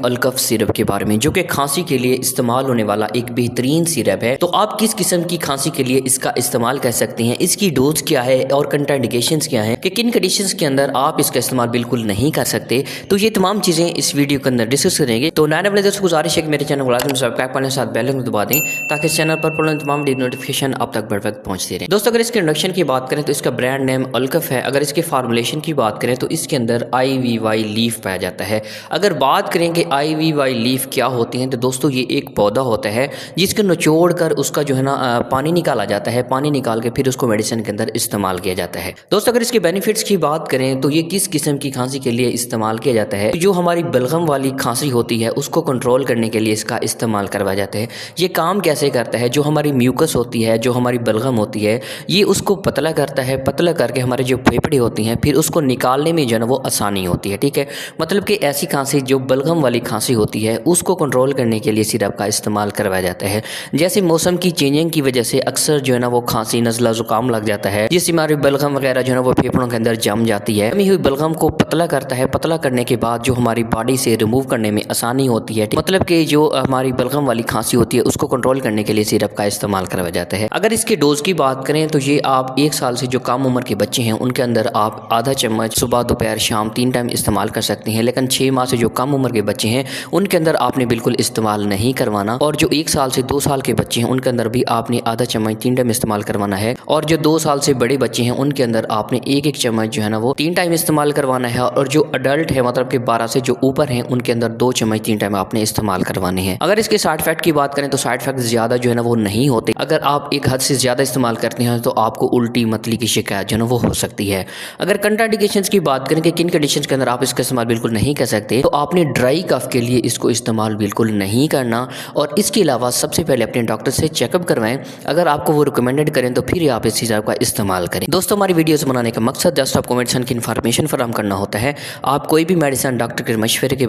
अल्कफ syrup के बारे में, जो कि खांसी के लिए इस्तेमाल होने वाला एक बेहतरीन सिरप है। तो आप किस किस्म की खांसी के लिए इसका इस्तेमाल कर सकते हैं, इसकी डोज क्या है और कंट्राइंडिकेशंस क्या हैं, कि किन कंडीशंस के अंदर आप इसका इस्तेमाल बिल्कुल नहीं कर सकते। तो ये तमाम चीज़ें इस वीडियो के अंदर डिस्कस करेंगे। तो नए वाले दोस्तों गुजारिश है कि मेरे चैनल को लाजमी सब्सक्राइब करने साथ बेल आइकन दबा दें ताकि इस चैनल पर पुराने तमाम नोटिफिकेशन आप तक बर वक्त पहुंचते रहे। दोस्तों अगर इसके इंडक्शन की बात करें तो इसका ब्रांड नेम अल्कफ है। अगर इसके फार्मूलेशन की बात करें तो इसके अंदर IVY लीफ पाया जाता है। अगर बात करें कि IVY लीफ क्या होती हैं तो दोस्तों ये एक पौधा होता है जिसको निचोड़ कर उसका जो है ना पानी निकाला जाता है। पानी निकाल के फिर उसको मेडिसिन के अंदर इस्तेमाल किया जाता है। दोस्तों अगर इसके बेनिफिट्स की बात करें तो ये किस किस्म की खांसी के लिए इस्तेमाल किया जाता है, जो हमारी बलगम वाली खांसी होती है उसको कंट्रोल करने के लिए इसका इस्तेमाल करवाया जाता है। ये काम कैसे करता है, जो हमारी म्यूकस होती है, जो हमारी बलगम होती है, ये उसको पतला करता है। पतला करके हमारे जो फेफड़े होती हैं फिर उसको निकालने में जो है वो आसानी होती है। ठीक है, मतलब कि ऐसी खांसी जो बलगम वाली खांसी होती है उसको कंट्रोल करने के लिए सिरप का इस्तेमाल करवाया जाता है। जैसे मौसम की चेंजिंग की वजह से अक्सर जो है ना वो खांसी नज़ला ज़ुकाम लग जाता है, जिससे हमारी बलगम वगैरह जो है ना वो फेफड़ों के अंदर जम जाती है। जमी हुई बलगम को पतला करता है। पतला करने के बाद जो हमारी बॉडी से रिमूव करने में आसानी होती है। मतलब कि जो हमारी बलगम वाली खांसी होती है उसको कंट्रोल करने के लिए सिरप का इस्तेमाल करवाया जाता है। अगर इसके डोज की बात करें तो ये आप 1 साल से जो कम उम्र के बच्चे हैं उनके अंदर आप आधा चम्मच सुबह दोपहर शाम 3 टाइम इस्तेमाल कर सकते हैं। लेकिन 6 माह से जो कम उम्र के बच्चे हैं उनके अंदर आपने बिल्कुल इस्तेमाल नहीं करवाना। और जो 1 साल से 2 साल के बच्चे हैं उनके अंदर भी आपने आधा चम्मच 3 टाइम इस्तेमाल करवाना है। और जो 2 साल से बड़े बच्चे हैं उनके अंदर आपने 1-1 चम्मच जो है ना वो 3 टाइम इस्तेमाल करवाना है। और जो अडल्ट है मतलब कि 12 से जो ऊपर हैं उनके अंदर 2 चम्मच 3 टाइम आपने इस्तेमाल करवाने हैं। अगर इसके साइड इफेक्ट की बात करें तो साइड इफेक्ट ज़्यादा जो है ना वो नहीं होते। अगर आप एक हद से ज़्यादा इस्तेमाल करते हैं तो आपको उल्टी मतली की शिकायत जो है ना वो हो सकती है। अगर कंट्राइंडिकेशंस की बात करें कि किन कंडीशंस के अंदर आप इसका इस्तेमाल बिल्कुल नहीं कर सकते, तो आपने ड्राई कफ के लिए इसको इस्तेमाल बिल्कुल नहीं करना। और इसके अलावा सबसे पहले अपने डॉक्टर से चेकअप करवाएं। अगर आपको वो रिकमेंडेड करें तो फिर आप इस सिरप का इस्तेमाल करें। दोस्तों हमारी वीडियोस बनाने का मकसद जस्ट आपको मेडिसिन की इन्फॉर्मेशन फराहम करना होता है। आप कोई भी मेडिसिन डॉक्टर के मशवरे के